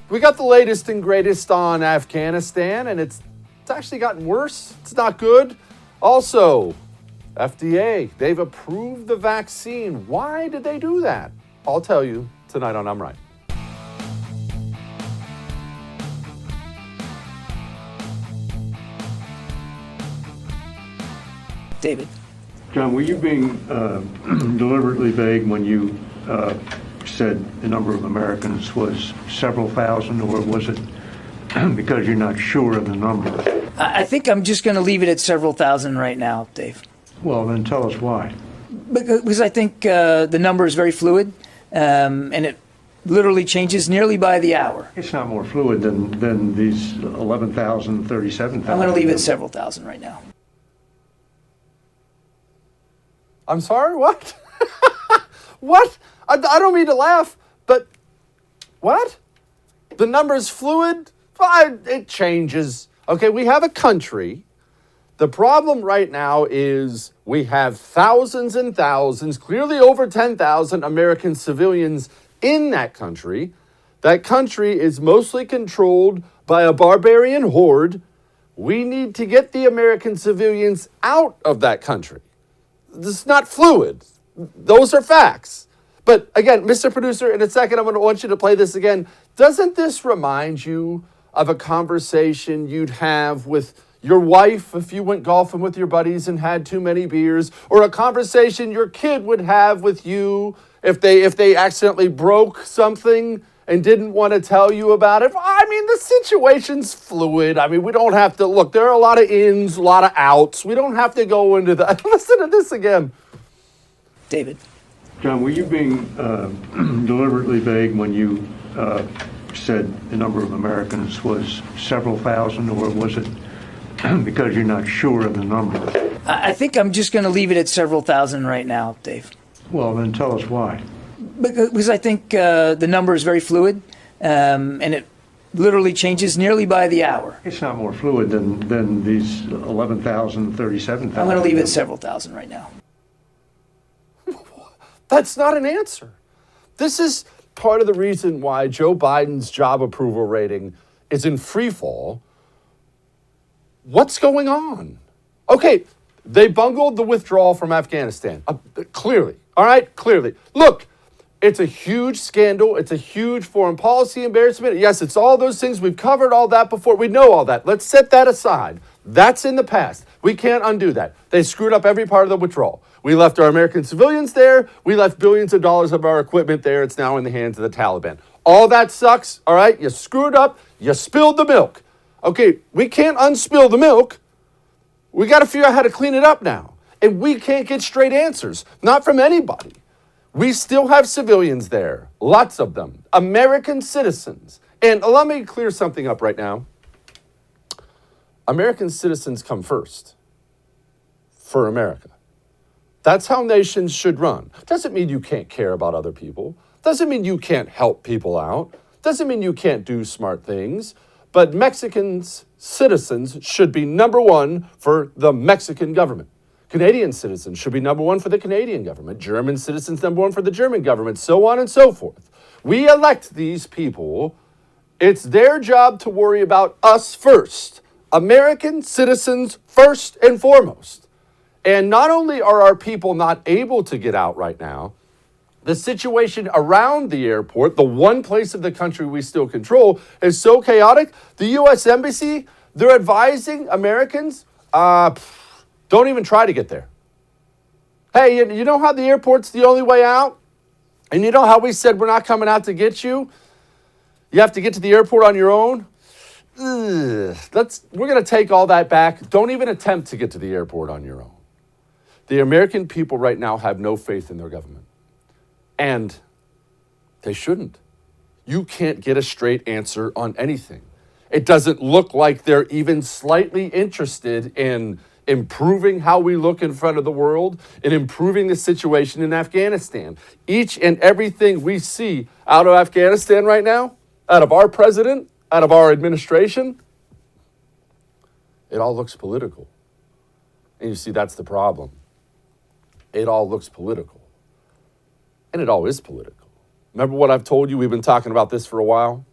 We got the latest and greatest on Afghanistan, and it's actually gotten worse. It's not good. Also, FDA, they've approved the vaccine. Why did they do that? I'll tell you tonight on I'm Right. David. John, were you being deliberately vague when you said the number of Americans was several thousand, or was it because you're not sure of the number? I think I'm just going to leave it at several thousand right now, Dave. Well, then tell us why. Because I think the number is very fluid, and it literally changes nearly by the hour. It's not more fluid than these 11,000, 37,000. I'm going to leave it at several thousand right now. I'm sorry, what? What? I don't mean to laugh, but what? The number's fluid? It changes. Okay, we have a country. The problem right now is we have thousands and thousands, clearly over 10,000 American civilians in that country. That country is mostly controlled by a barbarian horde. We need to get the American civilians out of that country. This is not fluid. Those are facts. But again, Mr. Producer, in a second, I'm going to want you to play this again. Doesn't this remind you of a conversation you'd have with your wife if you went golfing with your buddies and had too many beers, or a conversation your kid would have with you if they accidentally broke something and didn't want to tell you about it? I mean, the situation's fluid. I mean, we don't have to, look, there are a lot of ins, a lot of outs. We don't have to go into that. Listen to this again. David. John, were you being deliberately vague when you said the number of Americans was several thousand, or was it because you're not sure of the number? I think I'm just going to leave it at several thousand right now, Dave. Well, then tell us why. Because I think the number is very fluid, and it literally changes nearly by the hour. It's not more fluid than these 11,000, 37,000. I'm going to leave it at several thousand right now. That's not an answer. This is part of the reason why Joe Biden's job approval rating is in free fall. What's going on? Okay, they bungled the withdrawal from Afghanistan. Clearly. All right, clearly. Look, it's a huge scandal. It's a huge foreign policy embarrassment. Yes, it's all those things. We've covered all that before. We know all that. Let's set that aside. That's in the past. We can't undo that. They screwed up every part of the withdrawal. We left our American civilians there. We left billions of dollars of our equipment there. It's now in the hands of the Taliban. All that sucks, all right? You screwed up. You spilled the milk. Okay, we can't unspill the milk. We got to figure out how to clean it up now. And we can't get straight answers, not from anybody. We still have civilians there, lots of them, American citizens. And let me clear something up right now. American citizens come first for America. That's how nations should run. Doesn't mean you can't care about other people. Doesn't mean you can't help people out. Doesn't mean you can't do smart things. But Mexicans, citizens, should be number one for the Mexican government. Canadian citizens should be number one for the Canadian government. German citizens, number one for the German government, so on and so forth. We elect these people. It's their job to worry about us first. American citizens first and foremost. And not only are our people not able to get out right now, the situation around the airport, the one place of the country we still control, is so chaotic. The U.S. Embassy, they're advising Americans, don't even try to get there. Hey, you know how the airport's the only way out? And you know how we said we're not coming out to get you? You have to get to the airport on your own? We're going to take all that back. Don't even attempt to get to the airport on your own. The American people right now have no faith in their government. And they shouldn't. You can't get a straight answer on anything. It doesn't look like they're even slightly interested in improving how we look in front of the world and improving the situation in Afghanistan. Each and everything we see out of Afghanistan right now, out of our president, out of our administration, it all looks political. And you see, that's the problem. It all looks political. And it all is political. Remember what I've told you? We've been talking about this for a while.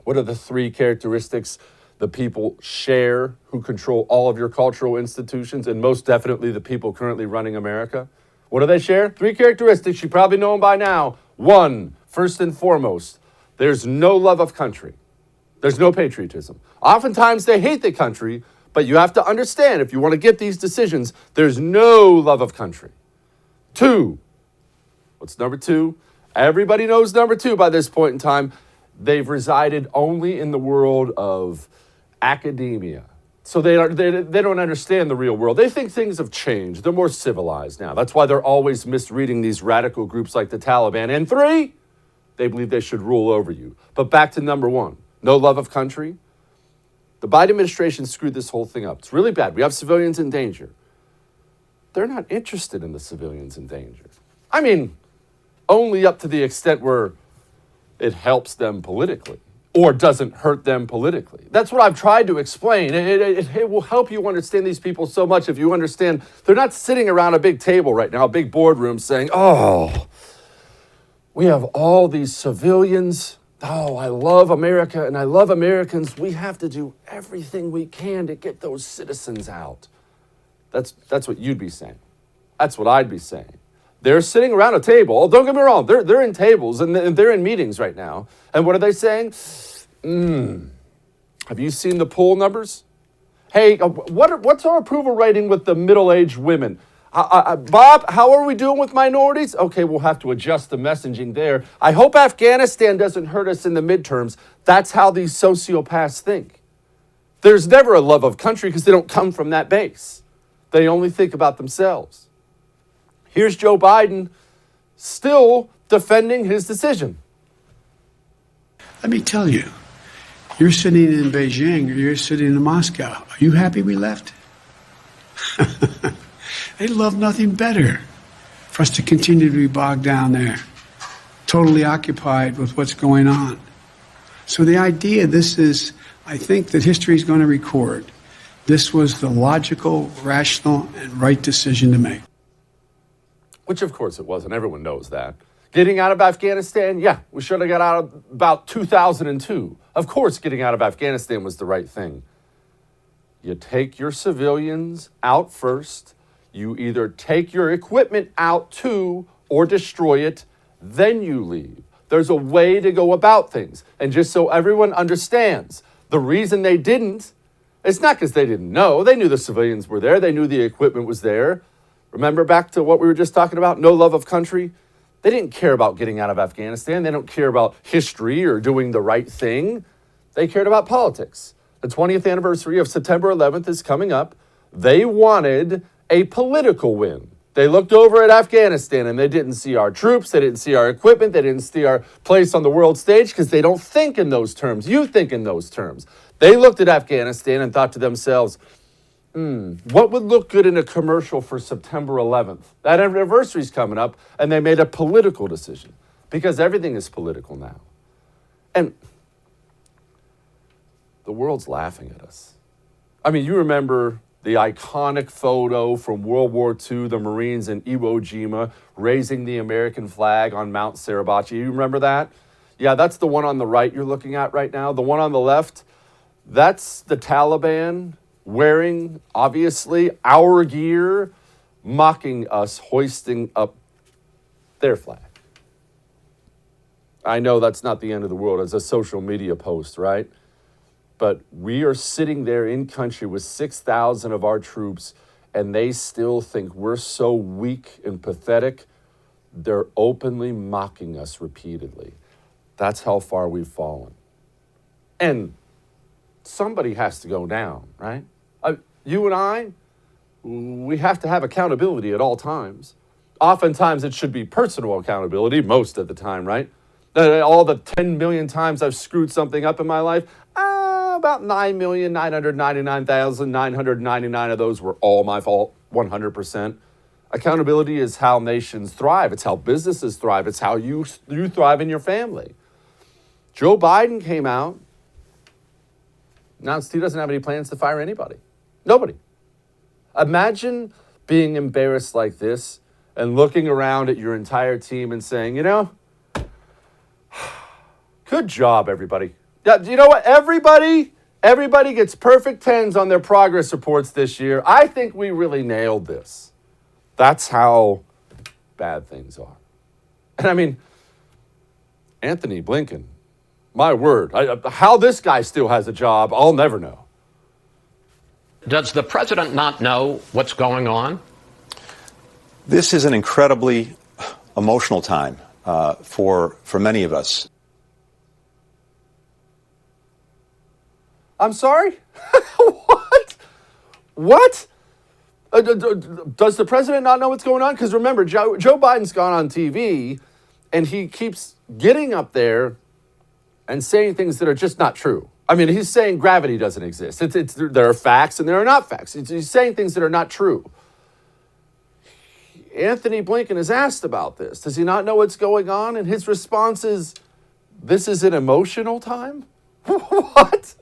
What are the three characteristics the people share who control all of your cultural institutions, and most definitely the people currently running America? What do they share? Three characteristics. You probably know them by now. One, first and foremost, there's no love of country. There's no patriotism. Oftentimes they hate the country, but you have to understand, if you want to get these decisions, there's no love of country. Two, what's number two? Everybody knows number two by this point in time. They've resided only in the world of academia. So they don't understand the real world. They think things have changed. They're more civilized now. That's why they're always misreading these radical groups like the Taliban. And three, they believe they should rule over you. But back to number one, no love of country. The Biden administration screwed this whole thing up. It's really bad. We have civilians in danger. They're not interested in the civilians in danger. I mean, only up to the extent where it helps them politically or doesn't hurt them politically. That's what I've tried to explain. It will help you understand these people so much if you understand they're not sitting around a big table right now, a big boardroom saying, oh, we have all these civilians. Oh, I love America and I love Americans. We have to do everything we can to get those citizens out. That's what you'd be saying. That's what I'd be saying. They're sitting around a table. Oh, don't get me wrong. They're in tables and they're in meetings right now. And what are they saying? Have you seen the poll numbers? Hey, what's our approval rating with the middle-aged women? Bob, how are we doing with minorities? Okay, we'll have to adjust the messaging there. I hope Afghanistan doesn't hurt us in the midterms. That's how these sociopaths think. There's never a love of country because they don't come from that base. They only think about themselves. Here's Joe Biden still defending his decision. Let me tell you, you're sitting in Beijing or you're sitting in Moscow. Are you happy we left? They'd love nothing better for us to continue to be bogged down there, totally occupied with what's going on. So the idea, I think that history is going to record, this was the logical, rational, and right decision to make. Which, of course, it wasn't. Everyone knows that. Getting out of Afghanistan, yeah, we should have got out of about 2002. Of course, getting out of Afghanistan was the right thing. You take your civilians out first. You either take your equipment out too or destroy it, then you leave. There's a way to go about things. And just so everyone understands, the reason they didn't, it's not because they didn't know. They knew the civilians were there. They knew the equipment was there. Remember back to what we were just talking about? No love of country. They didn't care about getting out of Afghanistan. They don't care about history or doing the right thing. They cared about politics. The 20th anniversary of September 11th is coming up. They wanted a political win. They looked over at Afghanistan and they didn't see our troops. They didn't see our equipment. They didn't see our place on the world stage because they don't think in those terms. You think in those terms. They looked at Afghanistan and thought to themselves, what would look good in a commercial for September 11th? That anniversary's coming up, and they made a political decision because everything is political now. And the world's laughing at us. I mean, you remember the iconic photo from World War II, the Marines in Iwo Jima raising the American flag on Mount Suribachi. You remember that? Yeah, that's the one on the right you're looking at right now. The one on the left, that's the Taliban wearing, obviously, our gear, mocking us, hoisting up their flag. I know that's not the end of the world. It's a social media post, right? But we are sitting there in country with 6,000 of our troops, and they still think we're so weak and pathetic. They're openly mocking us repeatedly. That's how far we've fallen. And somebody has to go down, right? You and I, we have to have accountability at all times. Oftentimes it should be personal accountability, most of the time, right? All the 10 million times I've screwed something up in my life, about 9,999,999 of those were all my fault, 100%. Accountability is how nations thrive. It's how businesses thrive. It's how you thrive in your family. Joe Biden came out, announced he doesn't have any plans to fire anybody. Nobody. Imagine being embarrassed like this and looking around at your entire team and saying, good job, everybody. Yeah, you know what? Everybody gets perfect 10s on their progress reports this year. I think we really nailed this. That's how bad things are. And I mean, Anthony Blinken, my word, how this guy still has a job, I'll never know. Does the president not know what's going on? This is an incredibly emotional time for many of us. I'm sorry? What? What? Does the president not know what's going on? Because remember, Joe Biden's gone on TV, and he keeps getting up there and saying things that are just not true. I mean, he's saying gravity doesn't exist. There are facts and there are not facts. He's saying things that are not true. Anthony Blinken is asked about this. Does he not know what's going on? And his response is, this is an emotional time? What?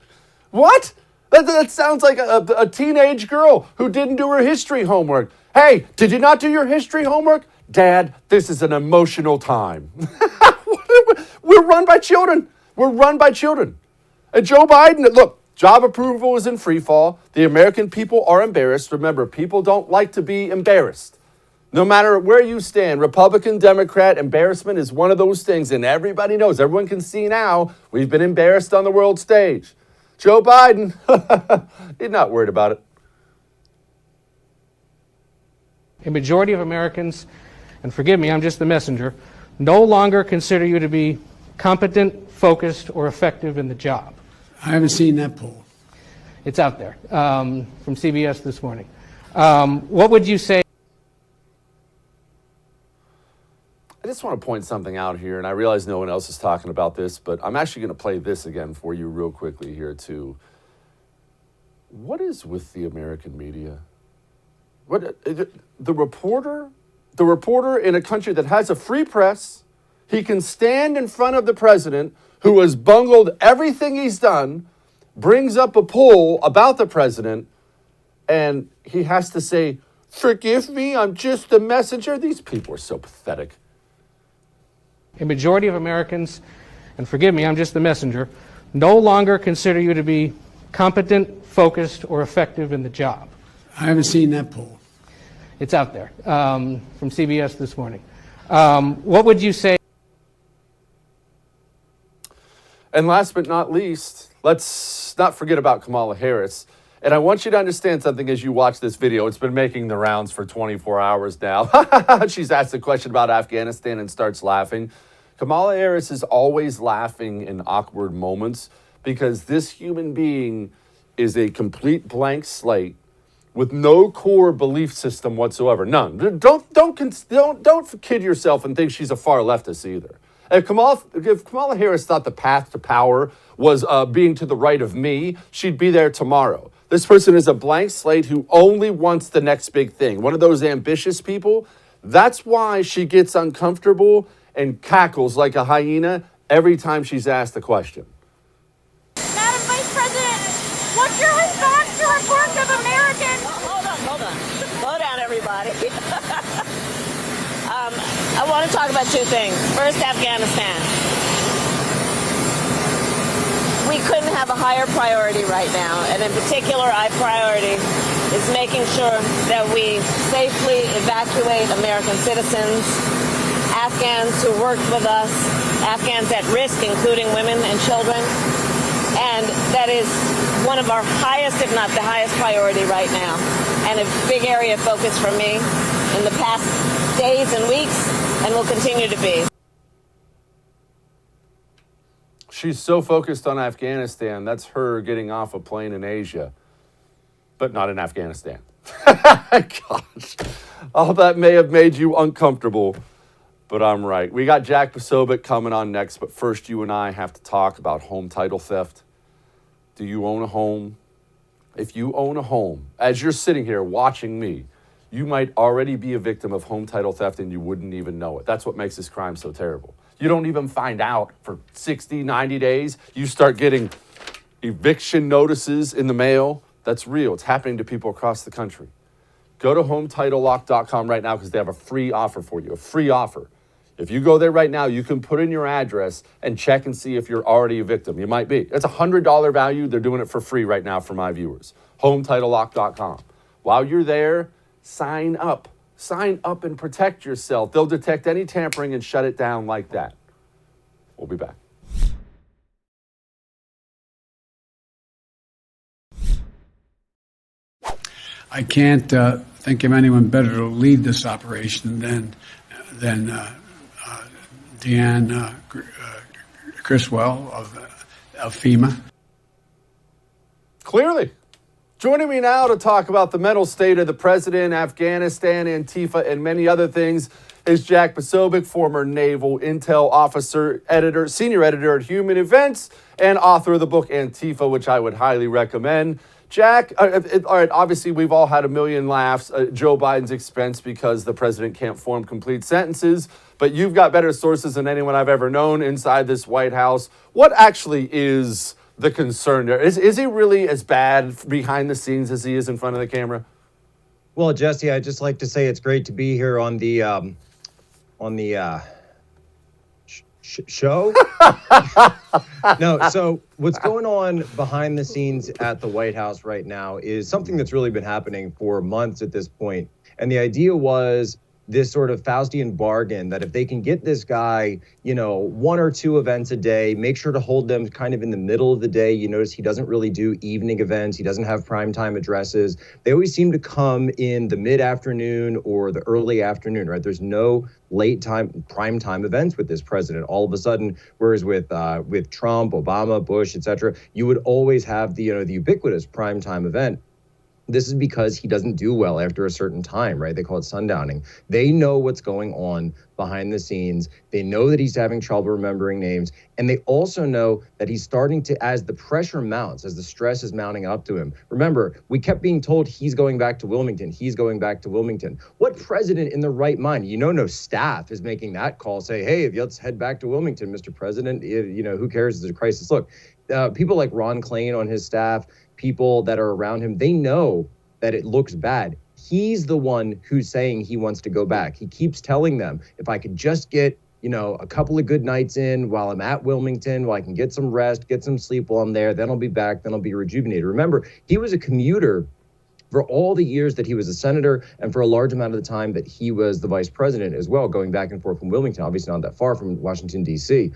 What? That sounds like a teenage girl who didn't do her history homework. Hey, did you not do your history homework? Dad, this is an emotional time. We're run by children. We're run by children. And Joe Biden, look, job approval is in free fall. The American people are embarrassed. Remember, people don't like to be embarrassed. No matter where you stand, Republican, Democrat, embarrassment is one of those things, and everybody knows, everyone can see now, we've been embarrassed on the world stage. Joe Biden, he's not worried about it. A majority of Americans, and forgive me, I'm just the messenger, no longer consider you to be competent, focused, or effective in the job. I haven't seen that poll. It's out there from CBS this morning. What would you say? I just want to point something out here, and I realize no one else is talking about this, but I'm actually going to play this again for you real quickly here, too. What is with the American media? The reporter in a country that has a free press, he can stand in front of the president, who has bungled everything he's done, brings up a poll about the president, and he has to say, forgive me, I'm just a messenger. These people are so pathetic. A majority of Americans, and forgive me, I'm just the messenger, no longer consider you to be competent, focused, or effective in the job. I haven't seen that poll. It's out there from CBS this morning. What would you say? And last but not least, let's not forget about Kamala Harris. And I want you to understand something as you watch this video. It's been making the rounds for 24 hours now. She's asked a question about Afghanistan and starts laughing. Kamala Harris is always laughing in awkward moments because this human being is a complete blank slate with no core belief system whatsoever. None. Don't kid yourself and think she's a far leftist either. If Kamala Harris thought the path to power was being to the right of me, she'd be there tomorrow. This person is a blank slate who only wants the next big thing. One of those ambitious people. That's why she gets uncomfortable and cackles like a hyena every time she's asked a question. Madam Vice President, what's your response to reports of Americans? Hold on. Slow down, everybody. I want to talk about two things. First, Afghanistan. We couldn't have a higher priority right now, and in particular, our priority is making sure that we safely evacuate American citizens, Afghans who worked with us, Afghans at risk, including women and children, and that is one of our highest, if not the highest priority right now, and a big area of focus for me in the past days and weeks, and will continue to be. She's so focused on Afghanistan, that's her getting off a plane in Asia, but not in Afghanistan. Gosh, all that may have made you uncomfortable, but I'm right. We got Jack Posobiec coming on next, but first you and I have to talk about home title theft. Do you own a home? If you own a home, as you're sitting here watching me, you might already be a victim of home title theft and you wouldn't even know it. That's what makes this crime so terrible. You don't even find out for 60, 90 days. You start getting eviction notices in the mail. That's real. It's happening to people across the country. Go to HometitleLock.com right now because they have a free offer for you, a free offer. If you go there right now, you can put in your address and check and see if you're already a victim. You might be. It's a $100 value. They're doing it for free right now for my viewers. HomeTitleLock.com. While you're there, sign up. Sign up and protect yourself. They'll detect any tampering and shut it down like that. We'll be back. I can't think of anyone better to lead this operation than Deanne Criswell of FEMA. Clearly. Joining me now to talk about the mental state of the president, Afghanistan, Antifa, and many other things is Jack Posobiec, former naval intel officer, editor, senior editor at Human Events, and author of the book Antifa, which I would highly recommend. Jack, all right, obviously we've all had a million laughs at Joe Biden's expense because the president can't form complete sentences, but you've got better sources than anyone I've ever known inside this White House. What actually is the concern there? Is he really as bad behind the scenes as he is in front of the camera? Well, Jesse, I'd just like to say it's great to be here on the show. No, so what's going on behind the scenes at the White House right now is something that's really been happening for months at this point. And the idea was this sort of Faustian bargain that if they can get this guy, you know, 1 or 2 events a day, make sure to hold them kind of in the middle of the day. You notice he doesn't really do evening events. He doesn't have primetime addresses. They always seem to come in the mid-afternoon or the early afternoon, right? There's no late time, primetime events with this president. All of a sudden, whereas with Trump, Obama, Bush, et cetera, you would always have the ubiquitous primetime event. This is because he doesn't do well after a certain time, right? They call it sundowning. They know what's going on behind the scenes. They know that he's having trouble remembering names. And they also know that he's starting to, as the pressure mounts, as the stress is mounting up to him. Remember, we kept being told he's going back to Wilmington. He's going back to Wilmington. What president in the right mind? No staff is making that call, say, hey, let's head back to Wilmington, Mr. President. Who cares? It's a crisis. Look, people like Ron Klain on his staff, people that are around him, they know that it looks bad. He's the one who's saying he wants to go back. He keeps telling them, if I could just get, a couple of good nights in while I'm at Wilmington, while I can get some rest, get some sleep while I'm there, then I'll be back, then I'll be rejuvenated. Remember, he was a commuter for all the years that he was a senator and for a large amount of the time that he was the vice president as well, going back and forth from Wilmington, obviously not that far from Washington, D.C.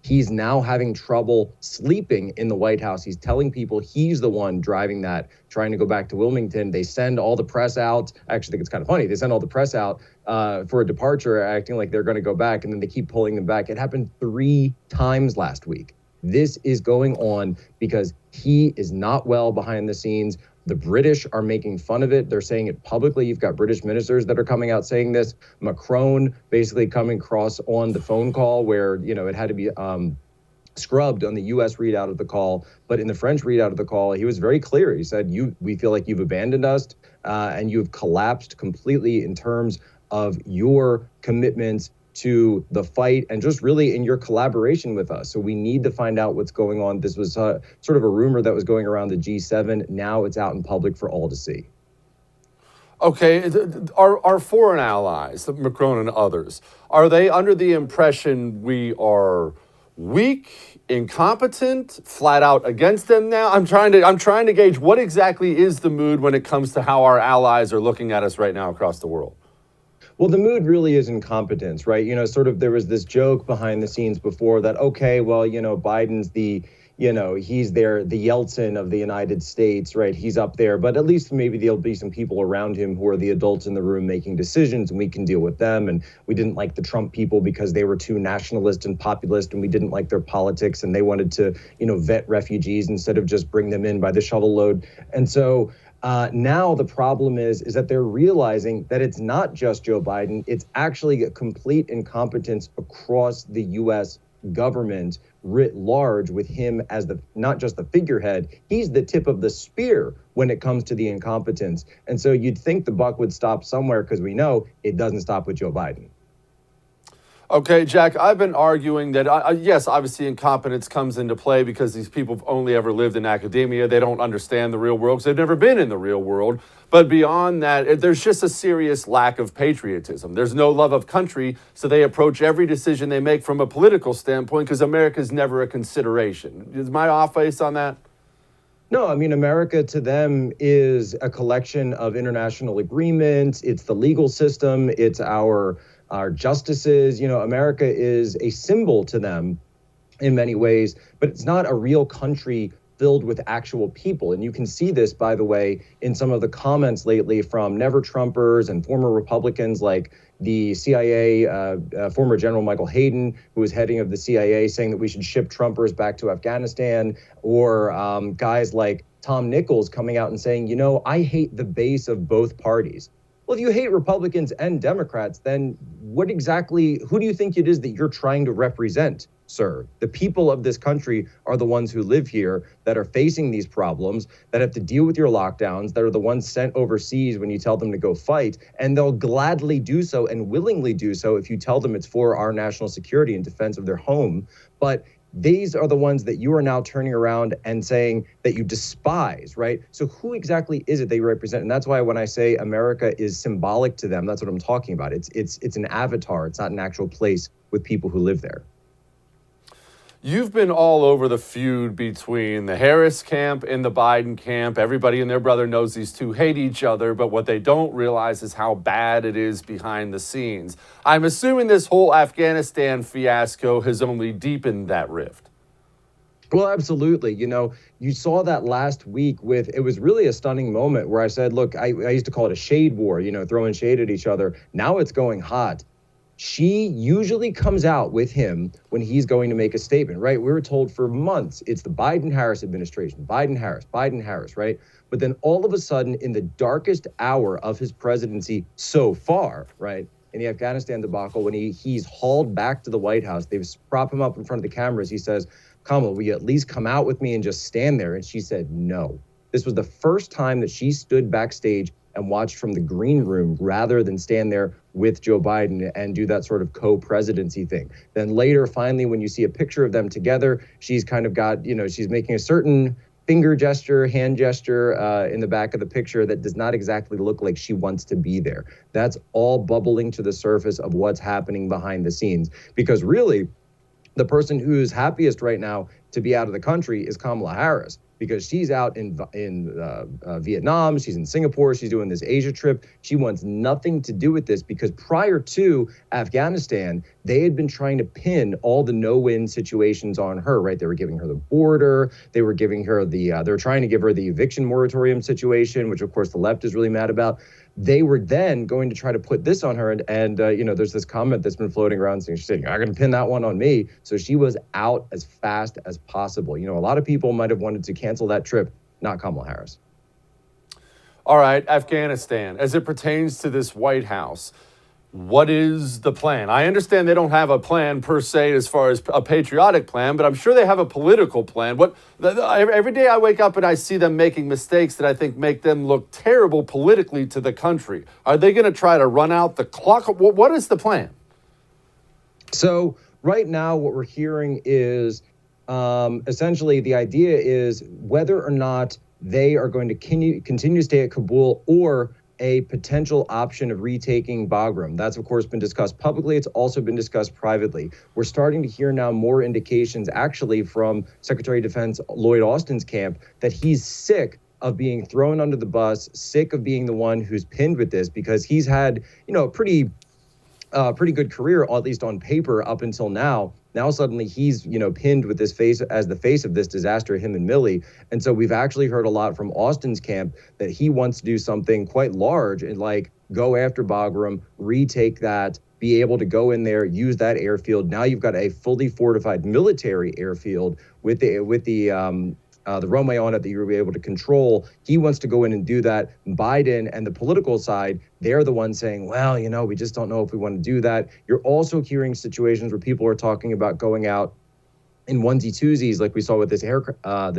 He's now having trouble sleeping in the White House. He's telling people he's the one driving that, trying to go back to Wilmington. They send all the press out. I actually think it's kind of funny. They send all the press out for a departure, acting like they're going to go back, and then they keep pulling them back. It happened 3 times last week. This is going on because he is not well behind the scenes. The British are making fun of it. They're saying it publicly. You've got British ministers that are coming out saying this. Macron basically coming across on the phone call where, it had to be scrubbed on the U.S. readout of the call. But in the French readout of the call, he was very clear. He said, we feel like you've abandoned us and you've collapsed completely in terms of your commitments to the fight and just really in your collaboration with us. So we need to find out what's going on. This was sort of a rumor that was going around the G7. Now it's out in public for all to see. Okay, our foreign allies, Macron and others, are they under the impression we are weak, incompetent, flat out against them now? I'm trying to gauge what exactly is the mood when it comes to how our allies are looking at us right now across the world. Well, the mood really is incompetence, right? There was this joke behind the scenes before that, okay, well, Biden's he's there, the Yeltsin of the United States, right? He's up there, but at least maybe there'll be some people around him who are the adults in the room making decisions and we can deal with them. And we didn't like the Trump people because they were too nationalist and populist and we didn't like their politics and they wanted to, vet refugees instead of just bring them in by the shovel load. And so now the problem is that they're realizing that it's not just Joe Biden. It's actually a complete incompetence across the U.S. government writ large, with him as not just the figurehead, he's the tip of the spear when it comes to the incompetence. And so you'd think the buck would stop somewhere because we know it doesn't stop with Joe Biden. Okay, Jack, I've been arguing that, yes, obviously incompetence comes into play because these people have only ever lived in academia. They don't understand the real world because they've never been in the real world. But beyond that, there's just a serious lack of patriotism. There's no love of country, so they approach every decision they make from a political standpoint because America's never a consideration. Is my off base on that? No, I mean, America to them is a collection of international agreements. It's the legal system. It's our justices. You know, America is a symbol to them in many ways, but it's not a real country filled with actual people. And you can see this, by the way, in some of the comments lately from never Trumpers and former Republicans like the CIA, former General Michael Hayden, who was heading of the CIA, saying that we should ship Trumpers back to Afghanistan, or guys like Tom Nichols coming out and saying, you know, I hate the base of both parties. Well, if you hate Republicans and Democrats, then who do you think it is that you're trying to represent, sir? The people of this country are the ones who live here that are facing these problems, that have to deal with your lockdowns, that are the ones sent overseas when you tell them to go fight, and they'll gladly do so and willingly do so if you tell them it's for our national security and defense of their home. But these are the ones that you are now turning around and saying that you despise, right? So who exactly is it that you represent? And that's why when I say America is symbolic to them, that's what I'm talking about. It's an avatar. It's not an actual place with people who live there. You've been all over the feud between the Harris camp and the Biden camp. Everybody and their brother knows these two hate each other, but what they don't realize is how bad it is behind the scenes. I'm assuming this whole Afghanistan fiasco has only deepened that rift. Well, absolutely. You know, you saw that last week it was really a stunning moment where I said, look, I used to call it a shade war, you know, throwing shade at each other. Now it's going hot. She usually comes out with him when he's going to make a statement, right? We were told for months, it's the Biden-Harris administration, Biden-Harris, right? But then all of a sudden, in the darkest hour of his presidency so far, right, in the Afghanistan debacle, when he's hauled back to the White House, they prop him up in front of the cameras. He says, Kamala, will you at least come out with me and just stand there? And she said, no. This was the first time that she stood backstage and watched from the green room rather than stand there with Joe Biden and do that sort of co-presidency thing. Then later, finally, when you see a picture of them together, she's kind of got, you know, she's making a certain finger gesture, hand gesture in the back of the picture that does not exactly look like she wants to be there. That's all bubbling to the surface of what's happening behind the scenes. Because really, the person who's happiest right now to be out of the country is Kamala Harris, because she's out in Vietnam, she's in Singapore, she's doing this Asia trip. She wants nothing to do with this because prior to Afghanistan, they had been trying to pin all the no-win situations on her, right? They were giving her the border, they were giving her they were trying to give her the eviction moratorium situation, which of course the left is really mad about. They were then going to try to put this on her. And you know, there's this comment that's been floating around saying, she's saying, you're not going to pin that one on me. So she was out as fast as possible. You know, a lot of people might have wanted to cancel that trip, not Kamala Harris. All right, Afghanistan, as it pertains to this White House, what is the plan? I understand they don't have a plan per se as far as a patriotic plan, but I'm sure they have a political plan. Every day I wake up and I see them making mistakes that I think make them look terrible politically to the country. Are they going to try to run out the clock? What is the plan? So right now what we're hearing is essentially the idea is whether or not they are going to continue to stay at Kabul or a potential option of retaking Bagram. That's, of course, been discussed publicly. It's also been discussed privately. We're starting to hear now more indications, actually, from Secretary of Defense Lloyd Austin's camp that he's sick of being thrown under the bus, sick of being the one who's pinned with this, because he's had, you know, a pretty good career, at least on paper, up until now. Now suddenly he's, you know, pinned with this face as the face of this disaster, him and Milley. And so we've actually heard a lot from Austin's camp that he wants to do something quite large and like go after Bagram, retake that, be able to go in there, use that airfield. Now you've got a fully fortified military airfield with the runway on it that you'll be able to control. He wants to go in and do that. Biden and the political side, they're the ones saying, well, you know, we just don't know if we want to do that. You're also hearing situations where people are talking about going out in onesie twosies, like we saw with this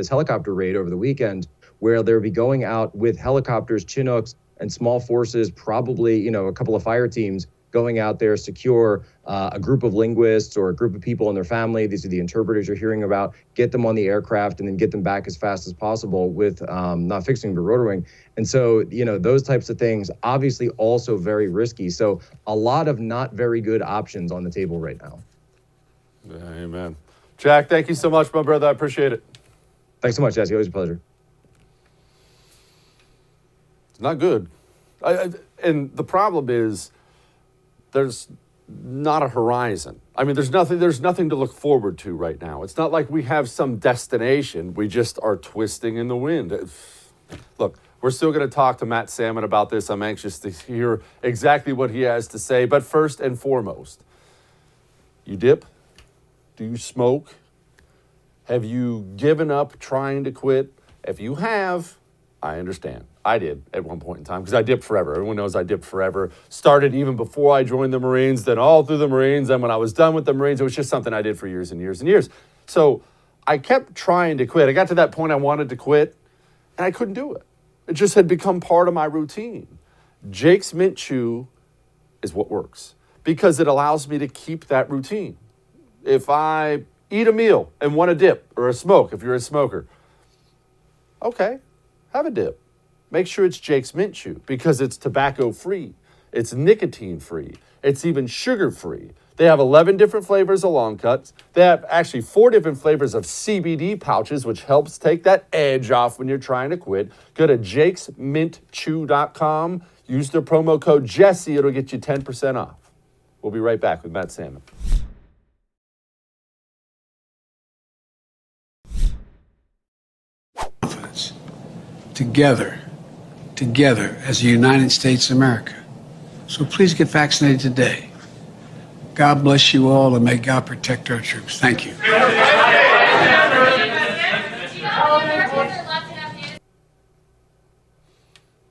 helicopter raid over the weekend, where they'll be going out with helicopters, Chinooks, and small forces, probably, you know, a couple of fire teams going out there, secure a group of linguists or a group of people in their family. These are the interpreters you're hearing about. Get them on the aircraft and then get them back as fast as possible with not fixing the rotor wing. And so, those types of things, obviously also very risky. So a lot of not very good options on the table right now. Amen. Jack, thank you so much, my brother. I appreciate it. Thanks so much, Jesse. Always a pleasure. It's not good. And the problem is there's not a horizon. I mean, there's nothing to look forward to right now. It's not like we have some destination. We just are twisting in the wind. Look, we're still going to talk to Matt Salmon about this. I'm anxious to hear exactly what he has to say. But first and foremost, you dip? Do you smoke? Have you given up trying to quit? If you have, I understand. I did at one point in time because I dipped forever. Everyone knows I dipped forever. Started even before I joined the Marines, then all through the Marines. Then when I was done with the Marines, it was just something I did for years and years and years. So I kept trying to quit. I got to that point I wanted to quit, and I couldn't do it. It just had become part of my routine. Jake's Mint Chew is what works because it allows me to keep that routine. If I eat a meal and want a dip or a smoke, if you're a smoker, okay, have a dip. Make sure it's Jake's Mint Chew because it's tobacco-free, it's nicotine-free, it's even sugar-free. They have 11 different flavors of long cuts. They have actually 4 different flavors of CBD pouches, which helps take that edge off when you're trying to quit. Go to jakesmintchew.com. Use the promo code Jesse. It'll get you 10% off. We'll be right back with Matt Salmon. Together as the United States of America. So please get vaccinated today. God bless you all, and may God protect our troops. Thank you.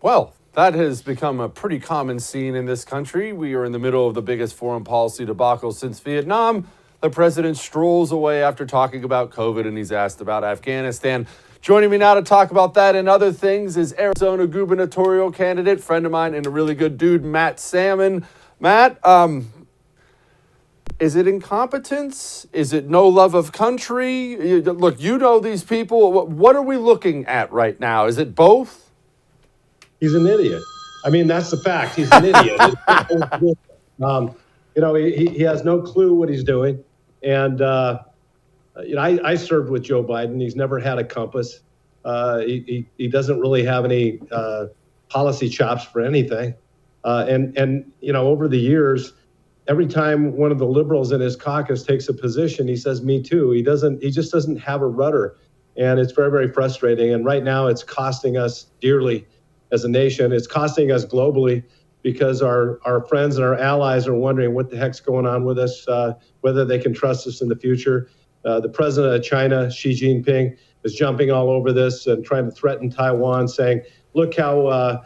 Well, that has become a pretty common scene in this country. We are in the middle of the biggest foreign policy debacle since Vietnam. The president strolls away after talking about COVID, and he's asked about Afghanistan. Joining me now to talk about that and other things is Arizona gubernatorial candidate, friend of mine and a really good dude, Matt Salmon. Matt, is it incompetence? Is it no love of country? Look, you know these people. What are we looking at right now? Is it both? He's an idiot. I mean, that's the fact. He's an idiot. He has no clue what he's doing. And, I served with Joe Biden. He's never had a compass. He doesn't really have any policy chops for anything. Over the years, every time one of the liberals in his caucus takes a position, he says, "Me too." He just doesn't have a rudder. And it's very, very frustrating. And right now it's costing us dearly as a nation. It's costing us globally because our friends and our allies are wondering what the heck's going on with us, whether they can trust us in the future. The president of China, Xi Jinping, is jumping all over this and trying to threaten Taiwan, saying, look how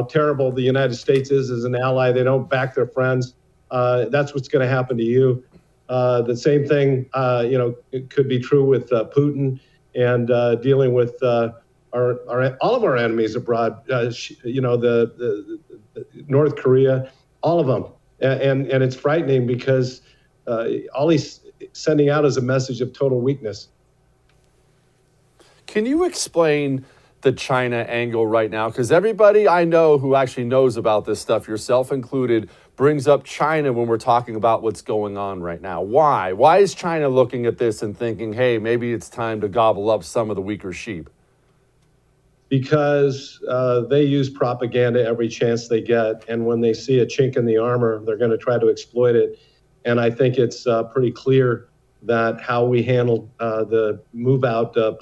terrible the United States is as an ally. They don't back their friends. That's what's going to happen to you. The same thing, it could be true with Putin and dealing with all of our enemies abroad, the North Korea, all of them. And it's frightening because all he's sending out is a message of total weakness. Can you explain the China angle right now? Because everybody I know who actually knows about this stuff, yourself included, brings up China when we're talking about what's going on right now. Why? Why is China looking at this and thinking, hey, maybe it's time to gobble up some of the weaker sheep? Because they use propaganda every chance they get. And when they see a chink in the armor, they're going to try to exploit it. And I think it's pretty clear that how we handled the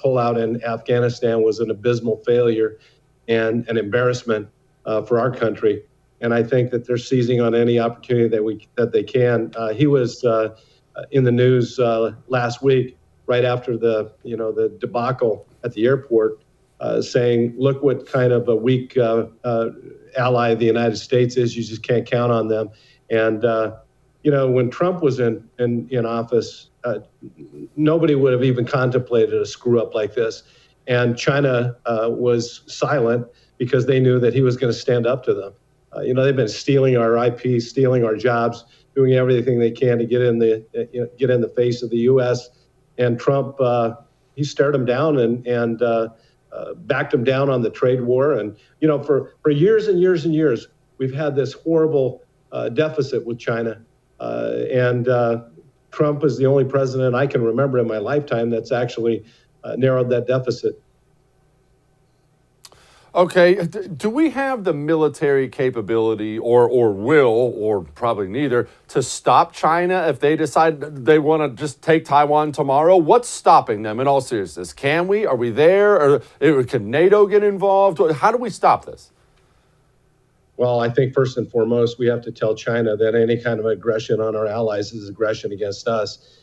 pull out in Afghanistan was an abysmal failure and an embarrassment for our country. And I think that they're seizing on any opportunity that they can. He was in the news last week, right after the debacle at the airport, saying, "Look what kind of a weak ally the United States is. You just can't count on them." And when Trump was in office, nobody would have even contemplated a screw up like this. And China was silent because they knew that he was going to stand up to them. They've been stealing our IP, stealing our jobs, doing everything they can to get in the face of the U.S. And Trump, he stared them down and backed them down on the trade war. And for years and years and years, we've had this horrible deficit with China, and Trump is the only president I can remember in my lifetime that's actually narrowed that deficit. Okay, do we have the military capability or will, or probably neither, to stop China if they decide they want to just take Taiwan tomorrow? What's stopping them in all seriousness? Can we? Are we there? Or can NATO get involved? How do we stop this? Well, I think first and foremost, we have to tell China that any kind of aggression on our allies is aggression against us.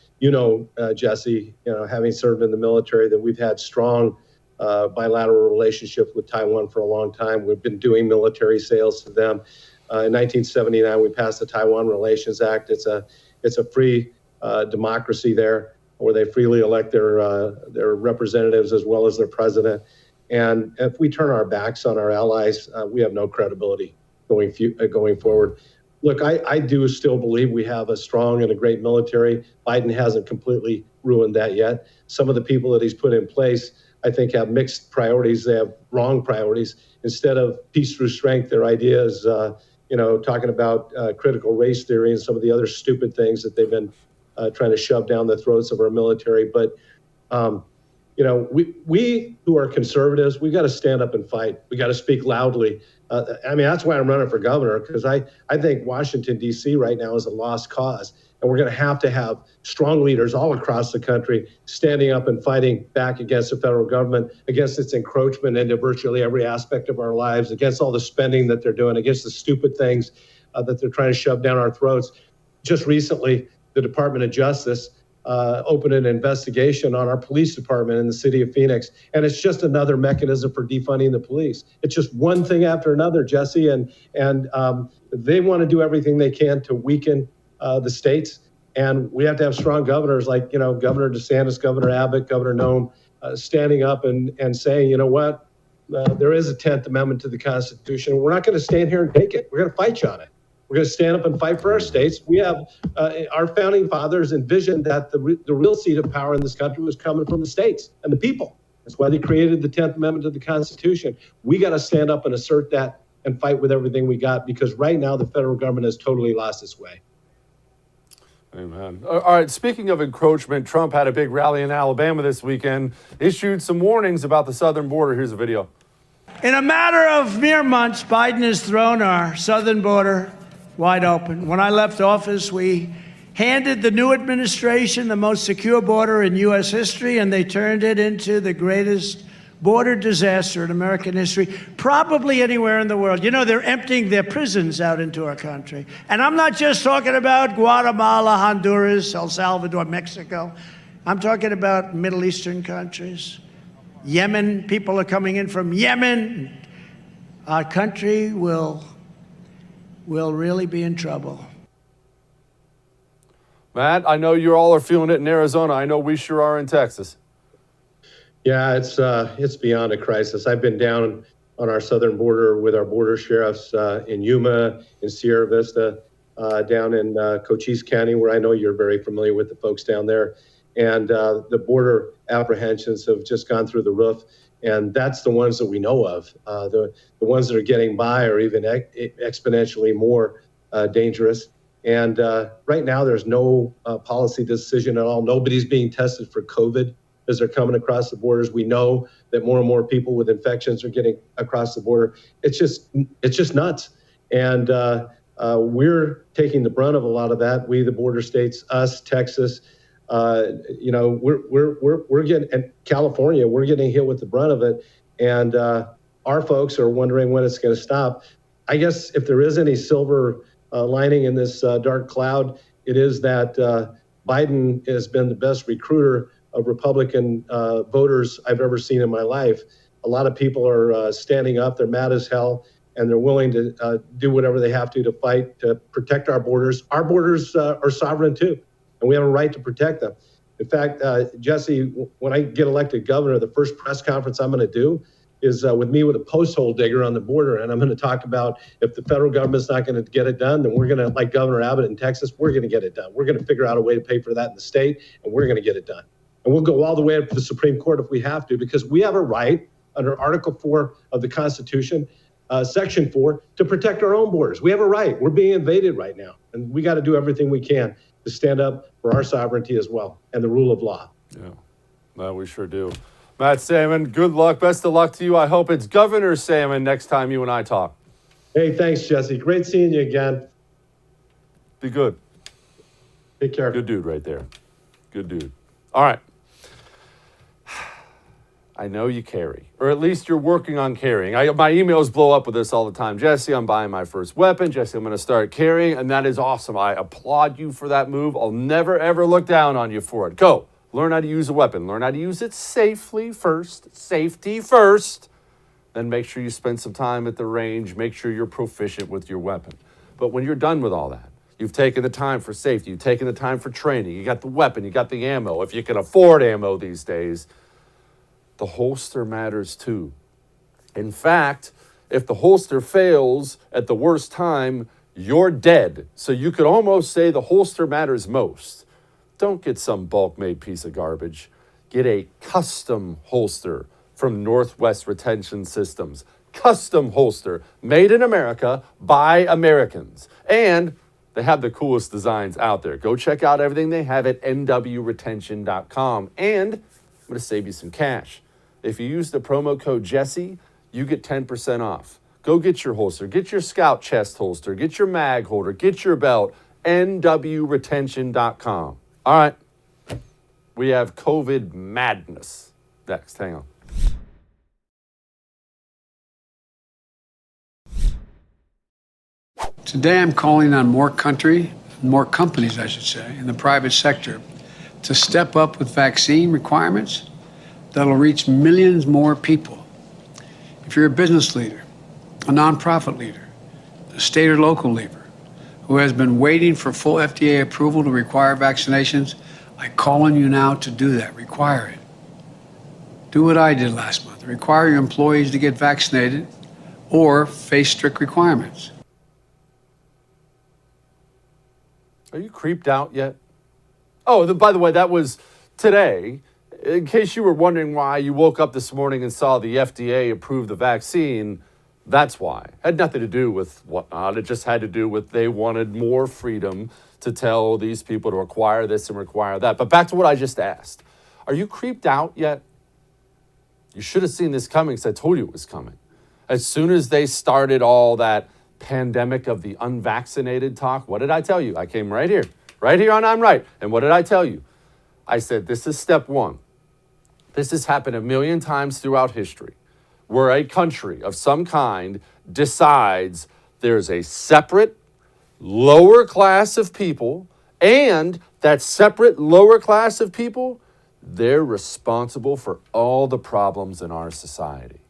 Jesse, having served in the military, that we've had strong bilateral relationship with Taiwan for a long time. We've been doing military sales to them. In 1979, we passed the Taiwan Relations Act. It's a free democracy there, where they freely elect their representatives as well as their president. And if we turn our backs on our allies, we have no credibility going forward. Look, I do still believe we have a strong and a great military. Biden hasn't completely ruined that yet. Some of the people that he's put in place, I think, have mixed priorities. They have wrong priorities. Instead of peace through strength, their idea is, talking about critical race theory and some of the other stupid things that they've been trying to shove down the throats of our military. But, we who are conservatives, we got to stand up and fight. We got to speak loudly. That's why I'm running for governor, because I think Washington, D.C. right now is a lost cause. And we're going to have strong leaders all across the country standing up and fighting back against the federal government, against its encroachment into virtually every aspect of our lives, against all the spending that they're doing, against the stupid things that they're trying to shove down our throats. Just recently, the Department of Justice opened an investigation on our police department in the city of Phoenix. And it's just another mechanism for defunding the police. It's just one thing after another, Jesse. And they want to do everything they can to weaken the states. And we have to have strong governors like, Governor DeSantis, Governor Abbott, Governor Noem, standing up and saying, there is a 10th Amendment to the Constitution. We're not going to stand here and take it. We're going to fight you on it. We're going to stand up and fight for our states. We have our founding fathers envisioned that the real seat of power in this country was coming from the states and the people. That's why they created the 10th Amendment to the Constitution. We got to stand up and assert that and fight with everything we got, because right now the federal government has totally lost its way. Amen. All right, speaking of encroachment, Trump had a big rally in Alabama this weekend, issued some warnings about the southern border. Here's a video. In a matter of mere months, Biden has thrown our southern border wide open. When I left office, we handed the new administration the most secure border in U.S. history, and they turned it into the greatest border disaster in American history, probably anywhere in the world. They're emptying their prisons out into our country. And I'm not just talking about Guatemala, Honduras, El Salvador, Mexico. I'm talking about Middle Eastern countries. Yemen, people are coming in from Yemen. Our country will really be in trouble. Matt, I know you all are feeling it in Arizona. I know we sure are in Texas. Yeah, it's beyond a crisis. I've been down on our southern border with our border sheriffs in Yuma, in Sierra Vista, down in Cochise County, where I know you're very familiar with the folks down there. And the border apprehensions have just gone through the roof. And that's the ones that we know of. The ones that are getting by are even exponentially more dangerous. And right now, there's no policy decision at all. Nobody's being tested for COVID as they're coming across the borders. We know that more and more people with infections are getting across the border. It's just nuts. And we're taking the brunt of a lot of that. We, the border states, us, Texas, we're getting, and California, we're getting hit with the brunt of it. And our folks are wondering when it's going to stop. I guess if there is any silver lining in this dark cloud, it is that Biden has been the best recruiter of Republican voters I've ever seen in my life. A lot of people are standing up. They're mad as hell, and they're willing to do whatever they have to fight to protect our borders. Our borders are sovereign too, and we have a right to protect them. In fact, Jesse, when I get elected governor, the first press conference I'm going to do is with me with a post hole digger on the border, and I'm going to talk about if the federal government's not going to get it done, then we're going to, like Governor Abbott in Texas, we're going to get it done. We're going to figure out a way to pay for that in the state, and we're going to get it done. And we'll go all the way up to the Supreme Court if we have to, because we have a right under Article 4 of the Constitution, Section 4, to protect our own borders. We have a right. We're being invaded right now, and we got to do everything we can to stand up for our sovereignty as well and the rule of law. Yeah, well, we sure do. Matt Salmon, good luck. Best of luck to you. I hope it's Governor Salmon next time you and I talk. Hey, thanks, Jesse. Great seeing you again. Be good. Take care. Good dude right there. Good dude. All right. I know you carry, or at least you're working on carrying. My emails blow up with this all the time. Jesse, I'm buying my first weapon. Jesse, I'm going to start carrying, and that is awesome. I applaud you for that move. I'll never, ever look down on you for it. Go. Learn how to use a weapon. Learn how to use it safely first. Safety first. Then make sure you spend some time at the range. Make sure you're proficient with your weapon. But when you're done with all that, you've taken the time for safety. You've taken the time for training. You got the weapon. You got the ammo. If you can afford ammo these days, the holster matters too. In fact, if the holster fails at the worst time, you're dead. So you could almost say the holster matters most. Don't get some bulk-made piece of garbage. Get a custom holster from Northwest Retention Systems. Custom holster, made in America by Americans. And they have the coolest designs out there. Go check out everything they have at nwretention.com. And I'm going to save you some cash. If you use the promo code Jesse, you get 10% off. Go get your holster. Get your Scout chest holster. Get your mag holder. Get your belt. nwretention.com. All right. We have COVID madness next. Hang on. Today I'm calling on more companies, I should say, in the private sector to step up with vaccine requirements that'll reach millions more people. If you're a business leader, a nonprofit leader, a state or local leader who has been waiting for full FDA approval to require vaccinations, I call on you now to do that. Require it. Do what I did last month. Require your employees to get vaccinated or face strict requirements. Are you creeped out yet? Oh, by the way, that was today. In case you were wondering why you woke up this morning and saw the FDA approve the vaccine, that's why. It had nothing to do with whatnot. It just had to do with they wanted more freedom to tell these people to require this and require that. But back to what I just asked. Are you creeped out yet? You should have seen this coming because I told you it was coming. As soon as they started all that pandemic of the unvaccinated talk, what did I tell you? I came right here on I'm Right. And what did I tell you? I said, this is step one. This has happened a million times throughout history, where a country of some kind decides there's a separate lower class of people, and that separate lower class of people, they're responsible for all the problems in our society.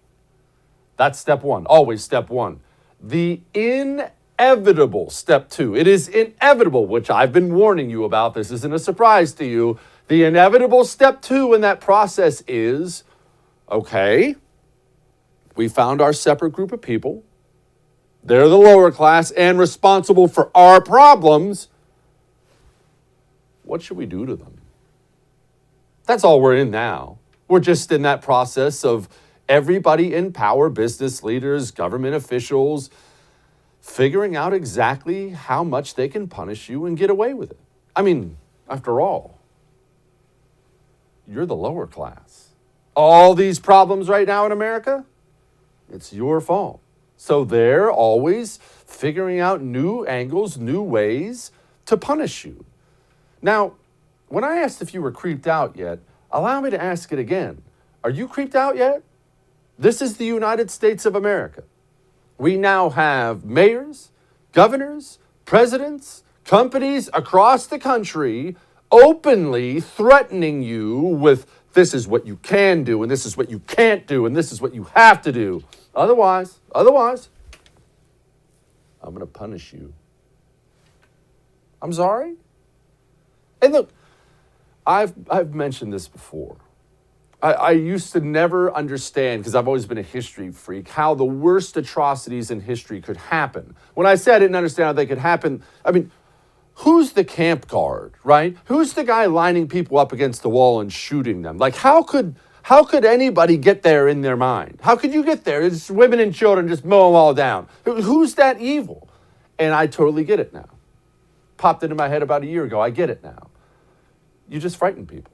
That's step one, always step one. The inevitable step two. It is inevitable, which I've been warning you about. This isn't a surprise to you. The inevitable step two in that process is, okay, we found our separate group of people. They're the lower class and responsible for our problems. What should we do to them? That's all we're in now. We're just in that process of everybody in power, business leaders, government officials, figuring out exactly how much they can punish you and get away with it. I mean, after all, you're the lower class. All these problems right now in America, it's your fault. So they're always figuring out new angles, new ways to punish you. Now, when I asked if you were creeped out yet, allow me to ask it again. Are you creeped out yet? This is the United States of America. We now have mayors, governors, presidents, companies across the country openly threatening you with this is what you can do and this is what you can't do and this is what you have to do. Otherwise, I'm going to punish you. I'm sorry? And look, I've mentioned this before. I used to never understand, because I've always been a history freak, how the worst atrocities in history could happen. When I say I didn't understand how they could happen, I mean, who's the camp guard, right? Who's the guy lining people up against the wall and shooting them? Like, how could anybody get there in their mind? How could you get there? It's women and children, just mow them all down. Who's that evil? And I totally get it now. Popped into my head about a year ago. I get it now. You just frighten people.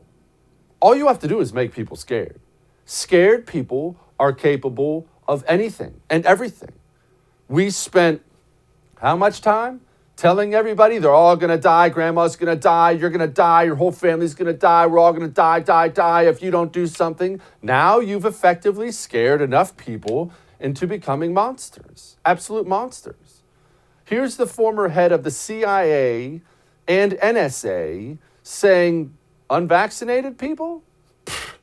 All you have to do is make people scared. Scared people are capable of anything and everything. We spent how much time telling everybody they're all going to die, grandma's going to die, you're going to die, your whole family's going to die, we're all going to die if you don't do something. Now you've effectively scared enough people into becoming monsters, absolute monsters. Here's the former head of the CIA and NSA saying, unvaccinated people? Pfft,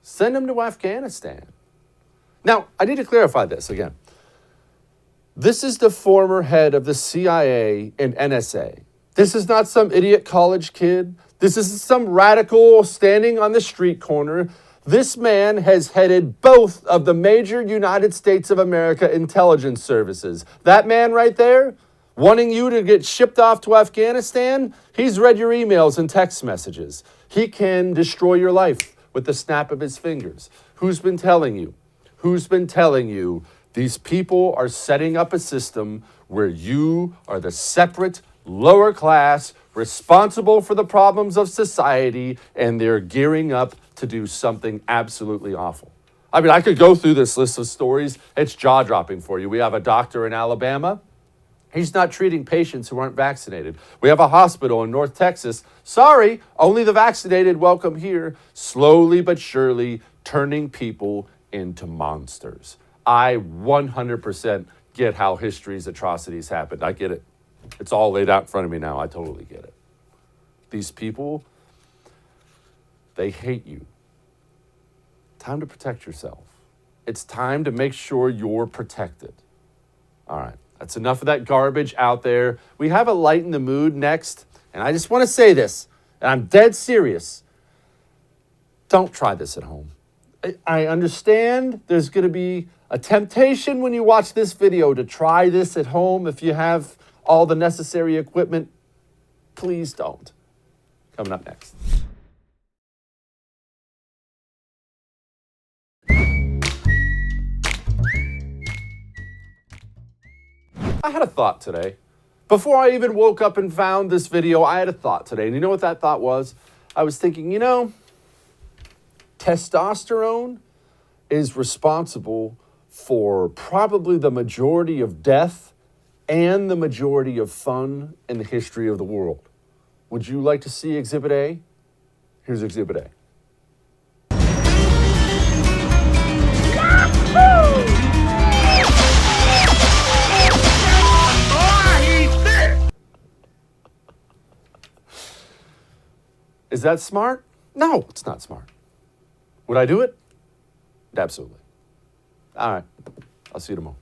send them to Afghanistan. Now, I need to clarify this again. This is the former head of the CIA and NSA. This is not some idiot college kid. This is some radical standing on the street corner. This man has headed both of the major United States of America intelligence services. That man right there, wanting you to get shipped off to Afghanistan, he's read your emails and text messages. He can destroy your life with the snap of his fingers. Who's been telling you? Who's been telling you these people are setting up a system where you are the separate, lower class, responsible for the problems of society, and they're gearing up to do something absolutely awful? I mean, I could go through this list of stories. It's jaw-dropping for you. We have a doctor in Alabama. He's not treating patients who aren't vaccinated. We have a hospital in North Texas. Sorry, only the vaccinated welcome here. Slowly but surely turning people into monsters. I 100% get how history's atrocities happened. I get it. It's all laid out in front of me now. I totally get it. These people, they hate you. Time to protect yourself. It's time to make sure you're protected. All right. That's enough of that garbage out there. We have a lighten the mood next. And I just want to say this, and I'm dead serious. Don't try this at home. I understand there's going to be a temptation when you watch this video to try this at home if you have all the necessary equipment. Please don't. Coming up next. I had a thought today. Before I even woke up and found this video, I had a thought today. And you know what that thought was? I was thinking, testosterone is responsible for probably the majority of death and the majority of fun in the history of the world. Would you like to see Exhibit A? Here's Exhibit A. Is that smart? No, it's not smart. Would I do it? Absolutely. All right. I'll see you tomorrow.